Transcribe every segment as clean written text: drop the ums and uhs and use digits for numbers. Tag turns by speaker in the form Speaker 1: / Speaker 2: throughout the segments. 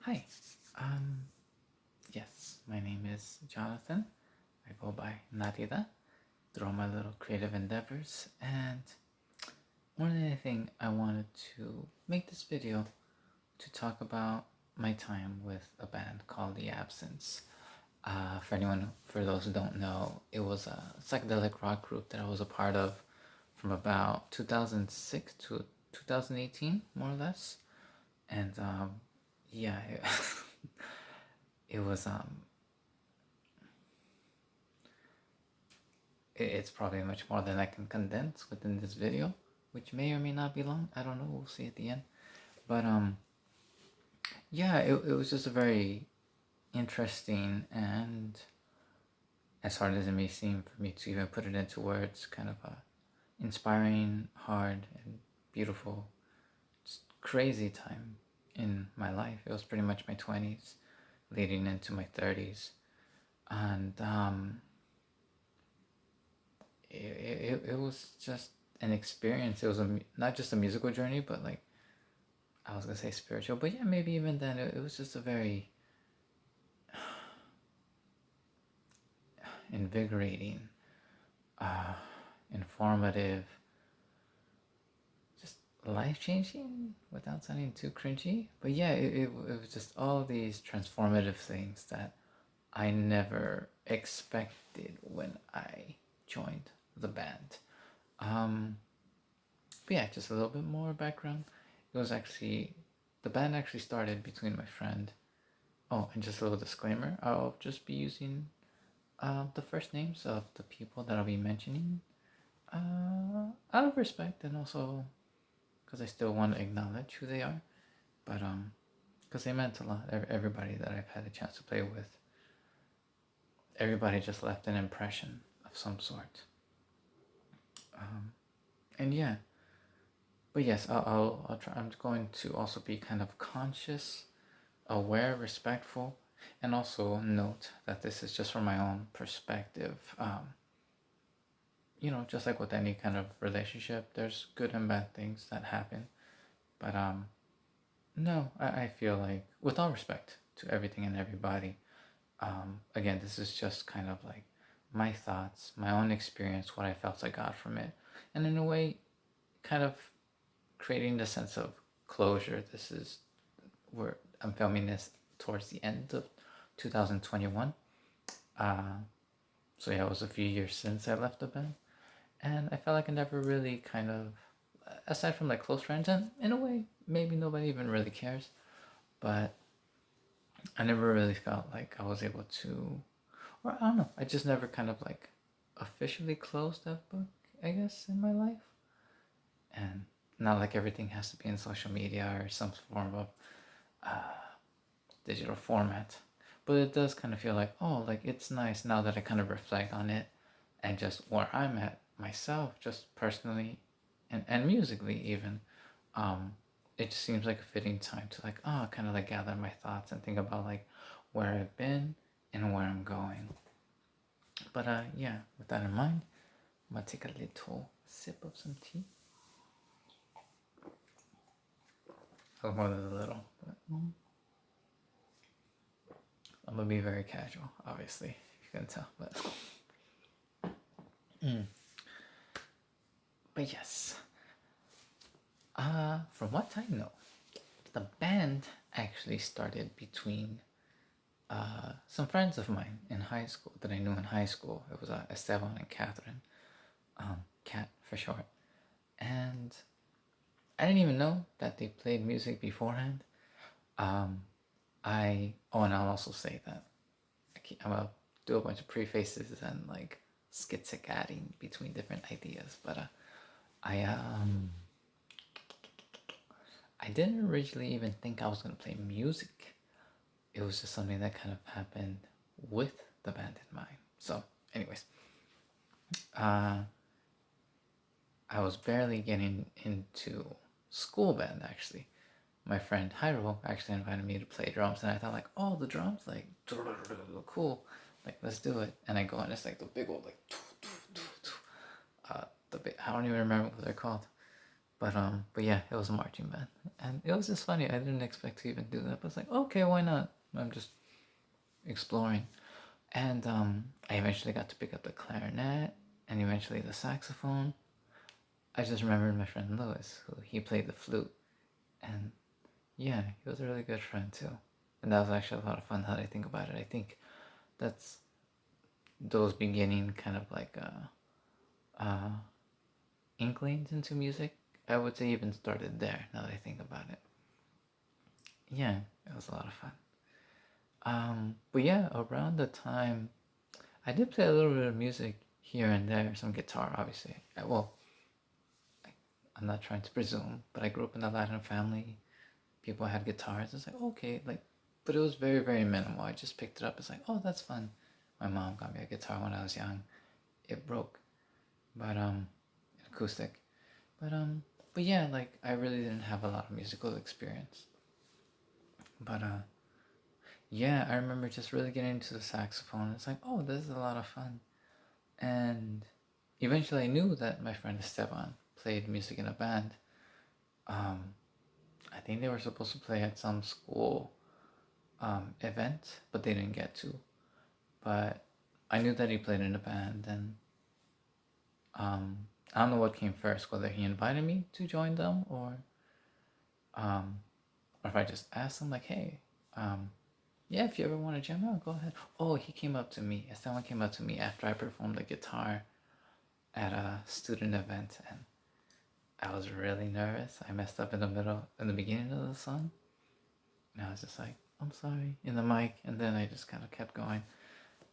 Speaker 1: Hi. Um, yes, my name is Jonathan. I go by Nadida through all my little creative endeavors. And more than anything, I wanted to make this video to talk about my time with a band called the Absynths. For those who don't know, it was a psychedelic rock group that I was a part of from about 2006 to 2018, more or less. And yeah, it was it's probably much more than I can condense within this video, which may or may not be long. I don't know. We'll see at the end. But yeah, it was just a very interesting and, as hard as it may seem for me to even put it into words, kind of a inspiring, hard, and beautiful, just crazy time in my life. It was pretty much my 20s, leading into my 30s, and it was just an experience. It was not just a musical journey, but like I was gonna say spiritual, but yeah, maybe even then it was just a very invigorating, uh, informative, just life changing without sounding too cringy. But yeah, it was just all these transformative things that I never expected when I joined the band. Um, but yeah, just a little bit more background. It was actually, the band actually started between my friend. Oh, and just a little disclaimer, I'll just be using the first names of the people that I'll be mentioning out of respect, and also because I still want to acknowledge who they are. But because they meant a lot. Everybody that I've had a chance to play with, everybody just left an impression of some sort. And yeah, but yes, I'll try. I'm going to also be kind of conscious, aware, respectful, and also note that this is just from my own perspective. Just like with any kind of relationship, there's good and bad things that happen. But no, I feel like, with all respect to everything and everybody, again, this is just kind of like my thoughts, my own experience, what I felt I got from it, and in a way, kind of creating the sense of closure. This is where I'm filming this towards the end of 2021. So yeah, it was a few years since I left the band, and I felt like I never really kind of, aside from like close friends, and in a way, maybe nobody even really cares, but I never really felt like I was able to, or I don't know, I just never kind of like officially closed that book, I guess, in my life. And not like everything has to be in social media or some form of digital format. But it does kind of feel like, oh, like it's nice now that I kind of reflect on it and just where I'm at myself, just personally and musically even. It just seems like a fitting time to like, kind of like gather my thoughts and think about like where I've been and where I'm going. But yeah, with that in mind, I'm gonna take a little sip of some tea. A more than a little, but I'm gonna be very casual, obviously, if you can tell. But yes, from what I know, the band actually started between some friends of mine in high school that I knew in high school. It was Esteban and Catherine, Cat for short. And I didn't even know that they played music beforehand. And I'll also say that I'm gonna do a bunch of prefaces and like skittic adding between different ideas, but I I didn't originally even think I was gonna play music. It was just something that kind of happened with the band in mind. So, anyways, I was barely getting into school band actually. My friend Hyro actually invited me to play drums, and I thought like, oh, the drums, like cool, like let's do it. And I go and it's like the big old like, I don't even remember what they're called. But yeah, it was a marching band, and it was just funny. I didn't expect to even do that, but it's like, okay, why not? I'm just exploring, and I eventually got to pick up the clarinet, and eventually the saxophone. I just remembered my friend Lewis, who he played the flute, and yeah, he was a really good friend too, and that was actually a lot of fun. How I think about it, I think that's those beginning kind of like inklings into music. I would say even started there. Now that I think about it, yeah, it was a lot of fun. But yeah, around the time I did play a little bit of music here and there, some guitar, obviously. Well, I'm not trying to presume, but I grew up in a Latin family. People had guitars. It's like, okay, like, but it was very, very minimal. I just picked it up. It's like, oh, that's fun. My mom got me a guitar when I was young. It broke, but an acoustic. But but yeah, like I really didn't have a lot of musical experience. But yeah, I remember just really getting into the saxophone. It's like, oh, this is a lot of fun. And eventually I knew that my friend Esteban played music in a band. Um, I think they were supposed to play at some school event, but they didn't get to. But I knew that he played in a band, and I don't know what came first, whether he invited me to join them um, or if I just asked him, like, hey, yeah, if you ever want to jam out, go ahead. Oh, he came up to me. Esteban came up to me after I performed the guitar at a student event, and I was really nervous. I messed up in the beginning of the song, and I was just like, I'm sorry, in the mic, and then I just kind of kept going.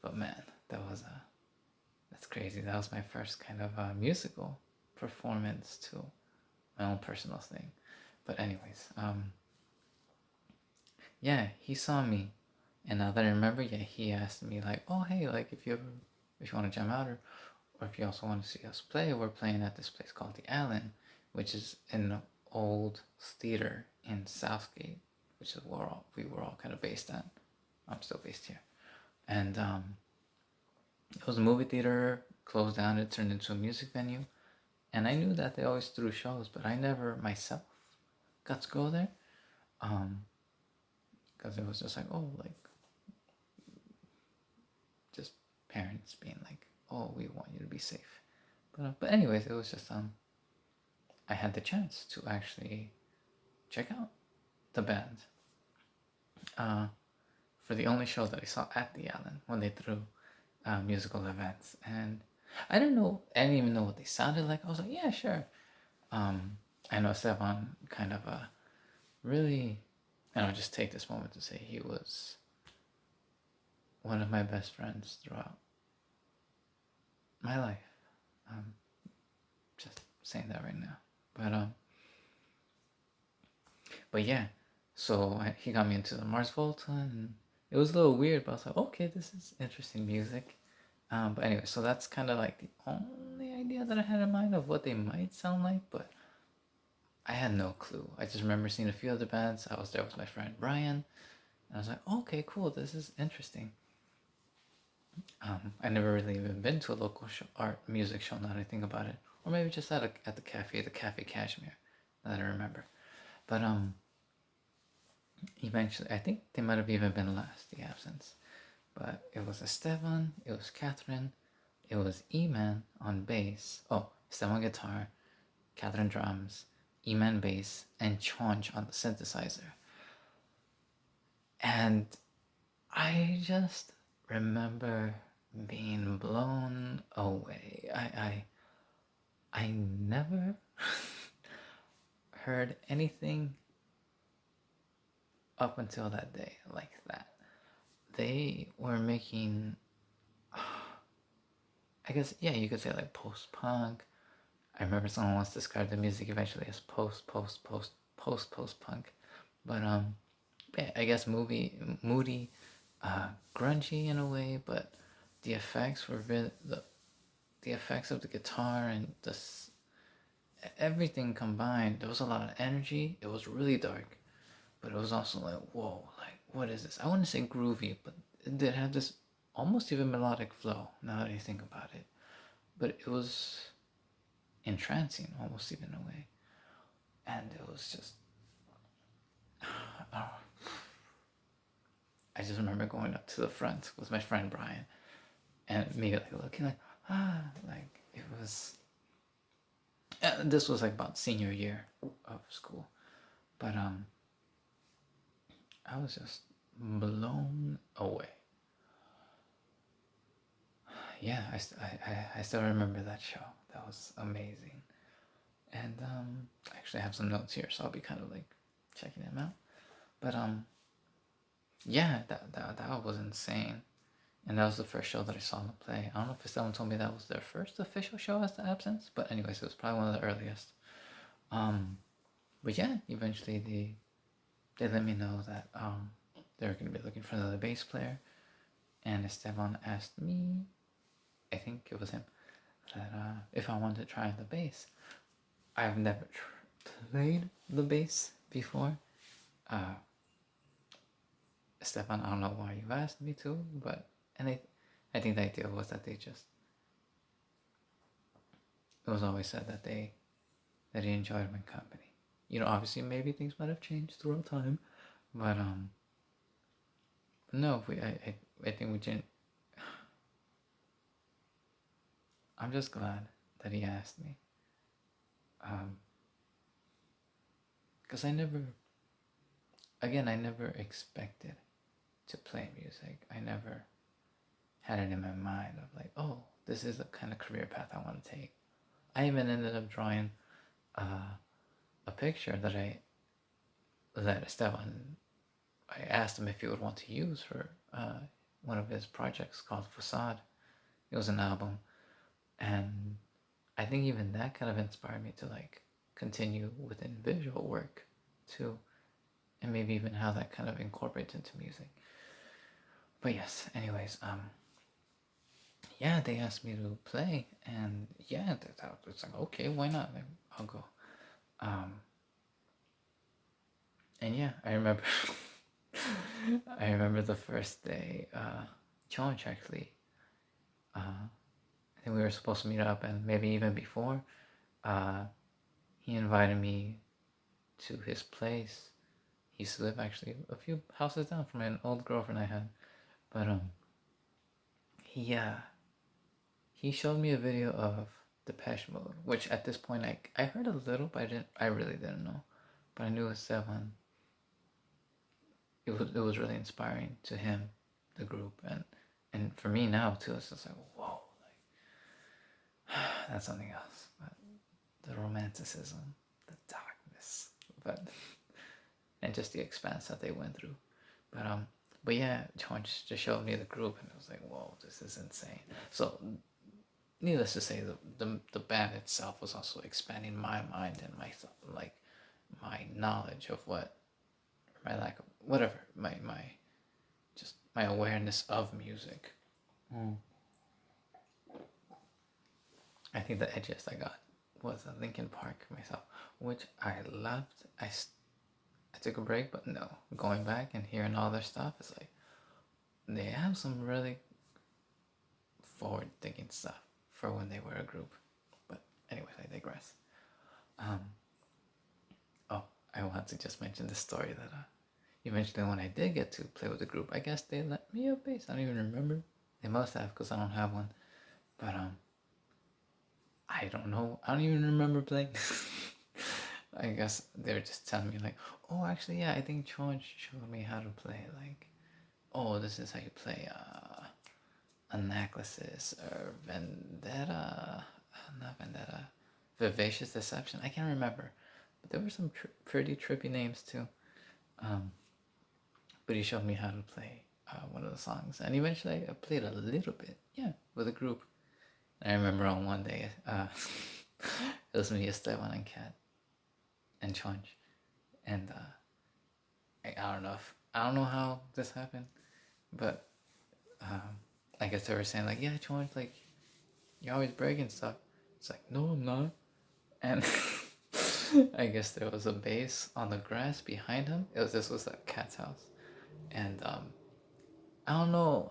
Speaker 1: But man, that's crazy. That was my first kind of musical performance too, my own personal thing. But anyways, yeah, he saw me, and now that I remember, yeah, he asked me like, oh hey, like if you want to jam out, or if you also want to see us play, we're playing at this place called the Allen, which is an old theater in Southgate, which is where we were all kind of based at. I'm still based here, and it was a movie theater, closed down. It turned into a music venue, and I knew that they always threw shows, but I never myself got to go there, because it was just like, oh, like just parents being like, oh, we want you to be safe. But anyways, it was just I had the chance to actually check out the band for the only show that I saw at the Allen when they threw musical events, and I didn't know, I didn't even know what they sounded like. I was like, yeah, sure. I know Stefan kind of really, and I'll just take this moment to say he was one of my best friends throughout my life. Just saying that right now, but yeah. So he got me into the Mars Volta, and it was a little weird, but I was like, okay, this is interesting music. But anyway, so that's kind of like the only idea that I had in mind of what they might sound like, but I had no clue. I just remember seeing a few other bands. I was there with my friend Brian, and I was like, okay, cool, this is interesting. I never really even been to a local art music show now that I think about it, or maybe just at the Cafe Cashmere, now that I remember. But eventually, I think they might have even been last, the Absynths. But it was Esteban, it was Catherine, it was E-Man on bass. Oh, Esteban guitar, Catherine drums, E-Man bass, and Chonch on the synthesizer. And I just remember being blown away. I never heard anything up until that day like that. They were making, I guess, yeah, you could say like post-punk. I remember someone once described the music eventually as post-punk. But yeah, I guess moody, grungy in a way, but the effects were really, the effects of the guitar and everything combined. There was a lot of energy. It was really dark, but it was also like, whoa, like what is this? I wouldn't say groovy, but it did have this almost even melodic flow. Now that I think about it, but it was entrancing almost even in a way. and it was just, I just remember going up to the front with my friend Brian, and me like looking like, like it was. This was like about senior year of school, but I was just blown away. Yeah, I still remember that show. That was amazing. And I actually have some notes here, so I'll be kind of like checking them out. But yeah, that was insane. And that was the first show that I saw them play. I don't know if someone told me that was their first official show as the Absynths, but anyways, it was probably one of the earliest. But yeah, eventually they let me know that they were going to be looking for another bass player, and Esteban asked me, I think it was him, that if I wanted to try the bass. I've never played the bass before. Esteban, I don't know why you asked me to, but I think the idea was that it was always said that he enjoyed my company. You know, obviously maybe things might have changed throughout time, but no, I think we didn't. I'm just glad that he asked me, because I never expected to play music. I never had it in my mind of like, oh, this is the kind of career path I want to take. I even ended up drawing a picture that I let Esteban. I asked him if he would want to use for one of his projects called Facade. It was an album, and I think even that kind of inspired me to like continue within visual work too, and maybe even how that kind of incorporates into music. But yes, anyways, yeah, they asked me to play, and yeah, it's like, okay, why not? Like, I'll go. And yeah, I remember, I remember the first day, Challenge actually. I think we were supposed to meet up, and maybe even before, he invited me to his place. He used to live actually a few houses down from an old girlfriend I had, but he showed me a video of Depeche Mode, which at this point I heard a little, but I really didn't know, but I knew it was Seven. It was really inspiring to him, the group, and for me now too. It's just like, whoa, like that's something else. But the romanticism, the darkness, and just the expanse that they went through. But yeah, John just showed me the group, and it was like, whoa, this is insane. So, needless to say, the band itself was also expanding my mind and my knowledge of my lack of whatever, my awareness of music. I think the edgiest I got was a Linkin Park myself, which I loved. I took a break, but no, going back and hearing all their stuff, it's like they have some really forward-thinking stuff for when they were a group. But anyways, I digress. I want to just mention the story that eventually when I did get to play with the group, I guess they let me a bass. I don't even remember. They must have, because I don't have one. But I don't know. I don't even remember playing. I guess they were just telling me like, oh, actually, yeah, I think George showed me how to play. Like, oh, this is how you play Anaclysis or Vendetta, not Vendetta, Vivacious Deception. I can't remember, but there were some pretty trippy names too. But he showed me how to play one of the songs, and eventually I played a little bit, yeah, with a group. And I remember on one day, it was me, Esteban, and Kat, and Chonch, and I don't know how this happened, but I guess they were saying like, yeah, Chonch, like you're always breaking stuff. It's like, no, I'm not, and I guess there was a bass on the grass behind him. This was at Kat's house, and I don't know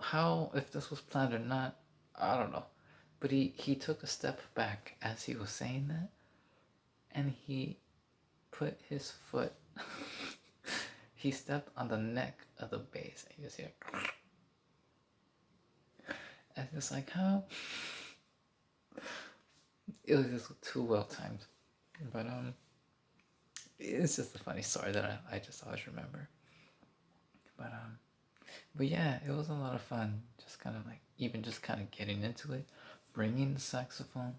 Speaker 1: if this was planned or not. I don't know, but he took a step back as he was saying that, and he put his foot, he stepped on the neck of the bass, and you just hear, and it's like, how? It was just too well timed, but it's just a funny story that I just always remember. But yeah, it was a lot of fun. Just kind of like even just kind of getting into it, bringing the saxophone,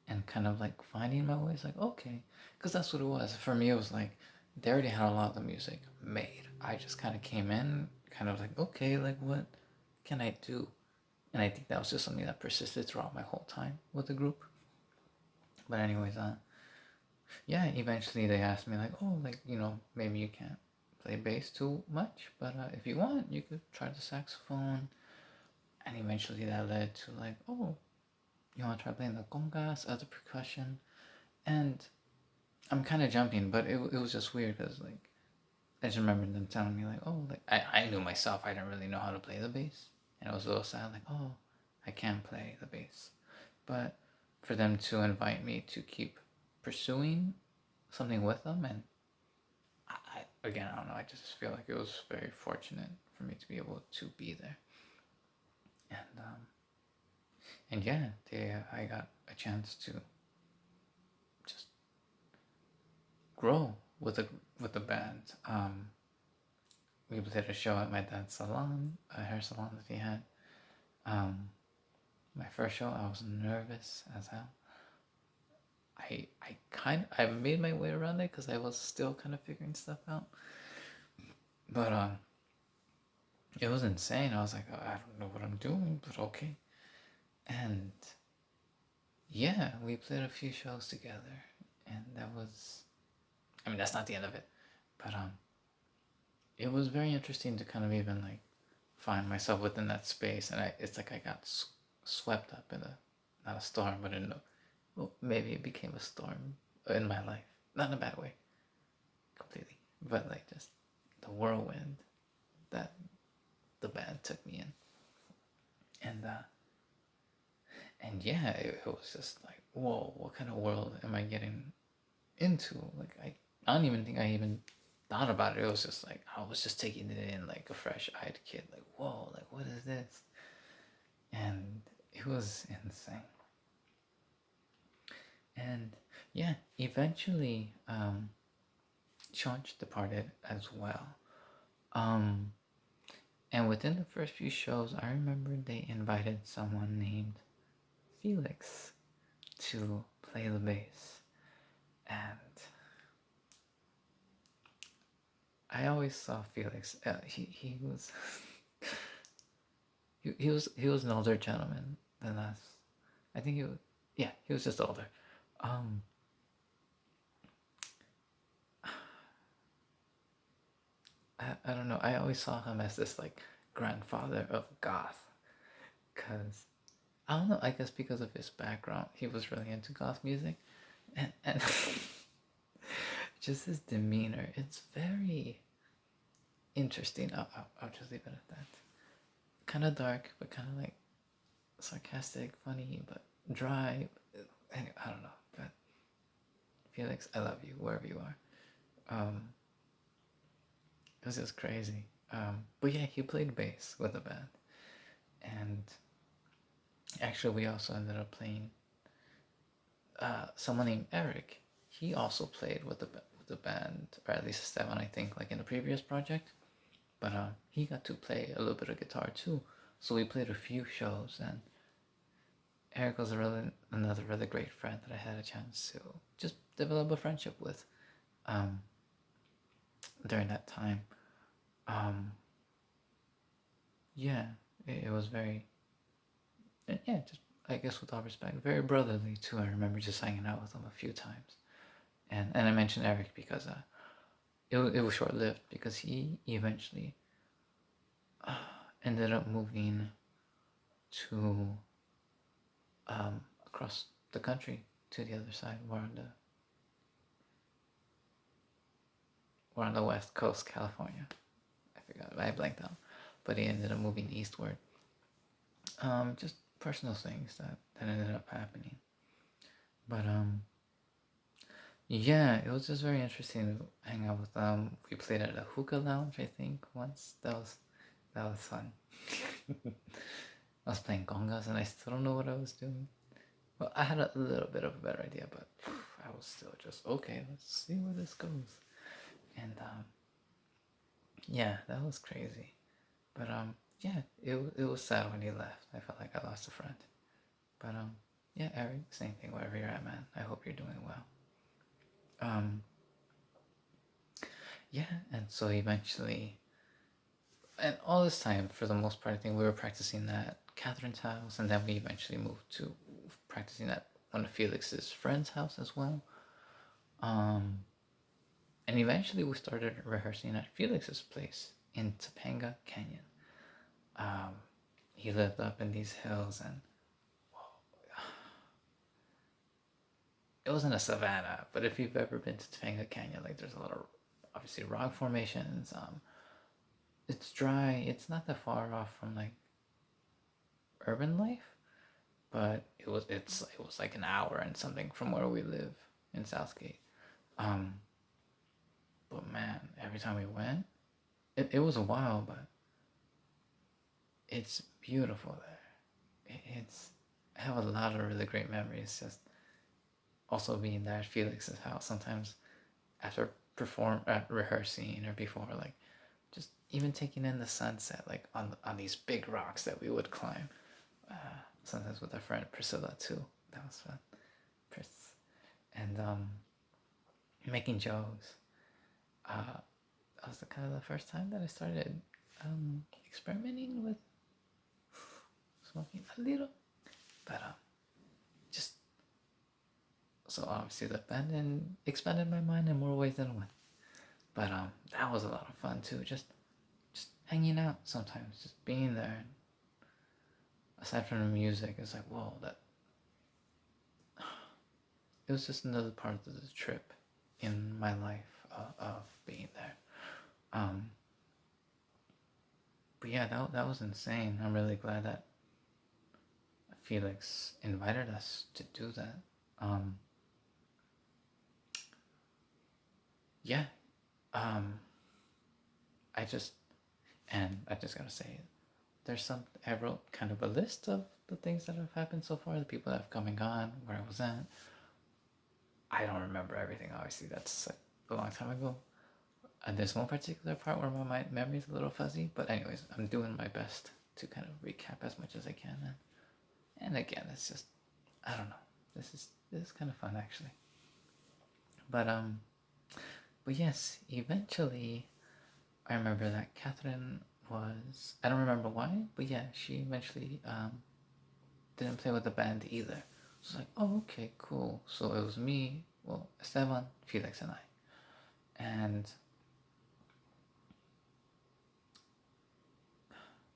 Speaker 1: and kind of like finding my ways. Like okay, because that's what it was for me. It was like they already had a lot of the music made. I just kind of came in, kind of like okay, like what can I do? And I think that was just something that persisted throughout my whole time with the group. But anyways, yeah, eventually they asked me like, oh, like maybe you can't play bass too much, but if you want, you could try the saxophone. And eventually that led to like, oh, you want to try playing the congas, other percussion, and I'm kind of jumping, but it was just weird because like I just remember them telling me like, oh, like I knew myself I didn't really know how to play the bass, and it was a little sad like, oh, I can't play the bass, but for them to invite me to keep pursuing something with them, and again, I don't know, I just feel like it was very fortunate for me to be able to be there, and yeah, I got a chance to just grow with the band. We played a show at my dad's salon, a hair salon that he had. My first show, I was nervous as hell. I made my way around it because I was still kind of figuring stuff out. But it was insane. I was like, oh, I don't know what I'm doing, but okay. And yeah, we played a few shows together, and that was, I mean, that's not the end of it, but it was very interesting to kind of even like find myself within that space, and it's like I got swept up in not a storm, but well, maybe it became a storm in my life, not in a bad way, completely, but like just the whirlwind that the band took me in, and yeah, it was just like, whoa, what kind of world am I getting into? Like I don't even think I even thought about it. It was just like I was just taking it in like a fresh-eyed kid. Like whoa, like what is this? And it was insane. And yeah, eventually, Chunch departed as well. And within the first few shows, I remember they invited someone named Felix to play the bass, and I always saw Felix. He was he was an older gentleman than us. I think he was just older. I don't know. I always saw him as this like grandfather of goth, cause I don't know. I guess because of his background, he was really into goth music, and just his demeanor. It's very interesting. I'll just leave it at that. Kind of dark, but kind of like sarcastic, funny, but dry. Anyway, I don't know. But Felix, I love you wherever you are. It was just crazy. But yeah, he played bass with the band, and actually, we also ended up playing. Someone named Eric. He also played with the band, or at least Esteban, I think, like in the previous project. But he got to play a little bit of guitar too. So we played a few shows, and Eric was another really great friend that I had a chance to just develop a friendship with during that time. Yeah, it was very, yeah, just I guess with all respect, very brotherly too. I remember just hanging out with him a few times, and I mentioned Eric because it was short lived because he eventually ended up moving to across the country to the other side. We're on the West Coast, California. I forgot. I blanked out. But he ended up moving eastward. Just personal things that ended up happening. But Yeah, it was just very interesting to hang out with them. We played at a hookah lounge, I think, once. That was fun. I was playing congas and I still don't know what I was doing. Well, I had a little bit of a better idea, but I was still just okay. Let's see where this goes. And yeah, that was crazy. But yeah, it was sad when he left. I felt like I lost a friend. But yeah, Eric, same thing. Wherever you're at, man. I hope you're doing well. Um, yeah, and so eventually, and all this time, for the most part, I think we were practicing at Catherine's house, and then we eventually moved to practicing at one of Felix's friends' house as well. Um, and eventually, we started rehearsing at Felix's place in Topanga Canyon. Um, he lived up in these hills, and it wasn't a savanna, but if you've ever been to Topanga Canyon, like there's a lot of obviously rock formations. It's dry. It's not that far off from like urban life, but it was like an hour and something from where we live in Southgate. Um, but man, every time we went, it was a while, but it's beautiful there. It's I have a lot of really great memories. Just also being there at Felix's house sometimes after rehearsing or before, like just even taking in the sunset, like on these big rocks that we would climb. Uh, Sometimes with our friend Priscilla too. That was fun. Pris. And making jokes. That was the kind of the first time that I started experimenting with smoking a little, but just so obviously the band expanded my mind in more ways than one. But that was a lot of fun too. Just hanging out sometimes, just being there. Aside from the music, it's like whoa, that it was just another part of the trip in my life of being there. Um, but yeah, that was insane. I'm really glad that Felix invited us to do that. Um, yeah, um, I just I just gotta say, I wrote kind of a list of the things that have happened so far, the people that have come and gone, where I was at. I don't remember everything. Obviously, that's like a long time ago. And there's one particular part where my memory's a little fuzzy, but anyways, I'm doing my best to kind of recap as much as I can. And again, it's just I don't know. This is kind of fun actually. But but yes, eventually I remember that Catherine was I don't remember why, but yeah, she eventually didn't play with the band either. So it's like, oh okay, cool. So it was me, well, Esteban, Felix, and I. And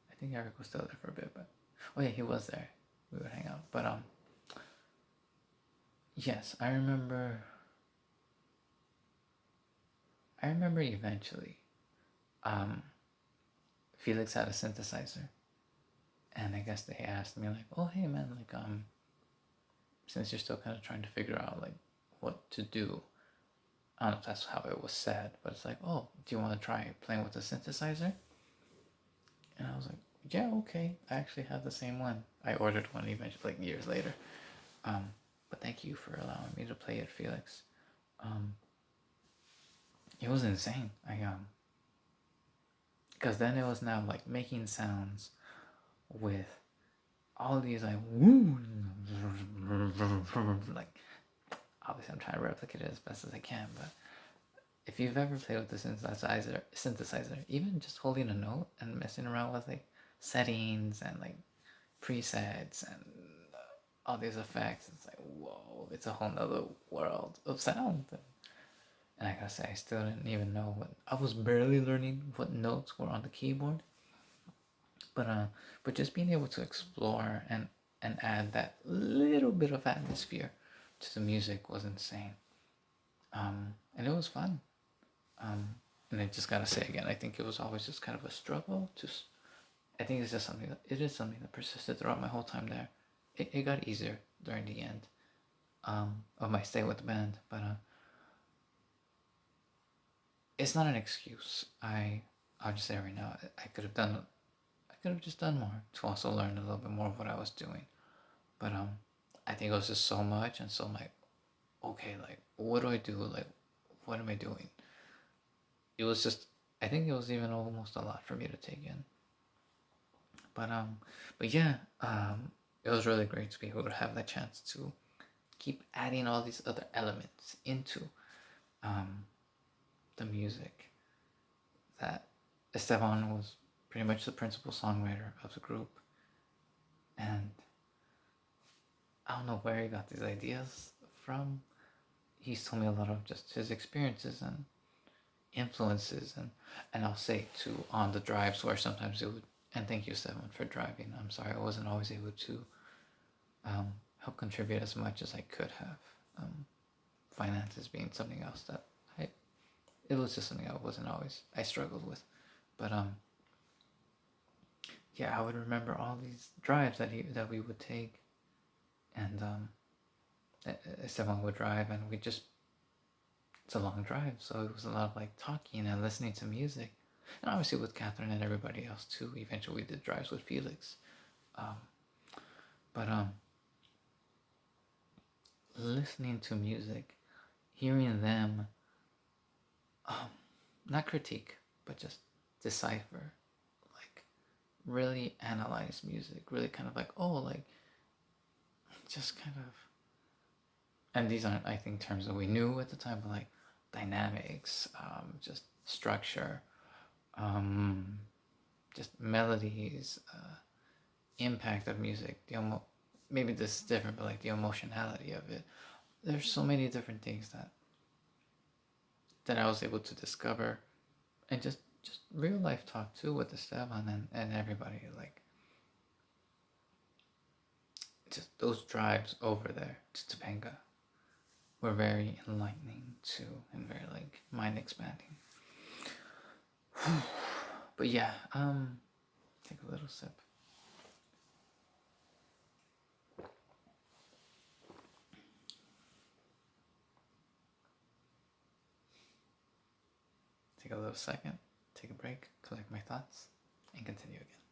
Speaker 1: I think Eric was still there for a bit, but oh yeah, he was there. We would hang out. But yes, I remember eventually um Felix had a synthesizer, and I guess they asked me like, "Oh hey man, like since you're still kind of trying to figure out like what to do." I don't know if that's how it was said, but it's like, "Oh, do you want to try playing with the synthesizer?" And I was like, "Yeah, okay." I actually have the same one. I ordered one eventually, like years later. Um, but thank you for allowing me to play it, Felix. Um, it was insane. Because then it was now like making sounds with all these like like obviously I'm trying to replicate it as best as I can, but if you've ever played with the synthesizer, even just holding a note and messing around with like settings and like presets and all these effects, it's like whoa, it's a whole nother world of sound. And I gotta say, I still didn't even know what I was barely learning what notes were on the keyboard. But just being able to explore and add that little bit of atmosphere to the music was insane. And it was fun. And I just gotta say again, I think it was always just kind of a struggle. I think it's just it is something that persisted throughout my whole time there. It got easier during the end of my stay with the band, it's not an excuse. I'll just say right now, I could have just done more to also learn a little bit more of what I was doing. But I think it was just so much, and so I'm like, okay, like what do I do? Like, what am I doing? It was just, I think it was even almost a lot for me to take in. But yeah, it was really great to be able to have that chance to keep adding all these other elements into um, the music. That Esteban was pretty much the principal songwriter of the group, and I don't know where he got these ideas from. He's told me a lot of just his experiences and influences, and I'll say too on the drives where sometimes it would. And thank you, Esteban, for driving. I'm sorry I wasn't always able to help contribute as much as I could have. Finances being something else that it was just something I struggled with. But yeah, I would remember all these drives that we would take, and Esteban would drive, and it's a long drive, so it was a lot of like talking and listening to music, and obviously with Catherine and everybody else too. Eventually, we did drives with Felix, um, but listening to music, hearing them, not critique, but just decipher, like really analyze music, really kind of like, oh, like just kind of, and these aren't, I think, terms that we knew at the time, but like dynamics, just structure, um, just melodies, impact of music, maybe this is different, but like the emotionality of it. There's so many different things that I was able to discover, and just real life talk too with Esteban and everybody. Like just those drives over there to Topanga were very enlightening too, and very like mind expanding. But yeah, take a little sip. Take a little second, take a break, collect my thoughts, and continue again.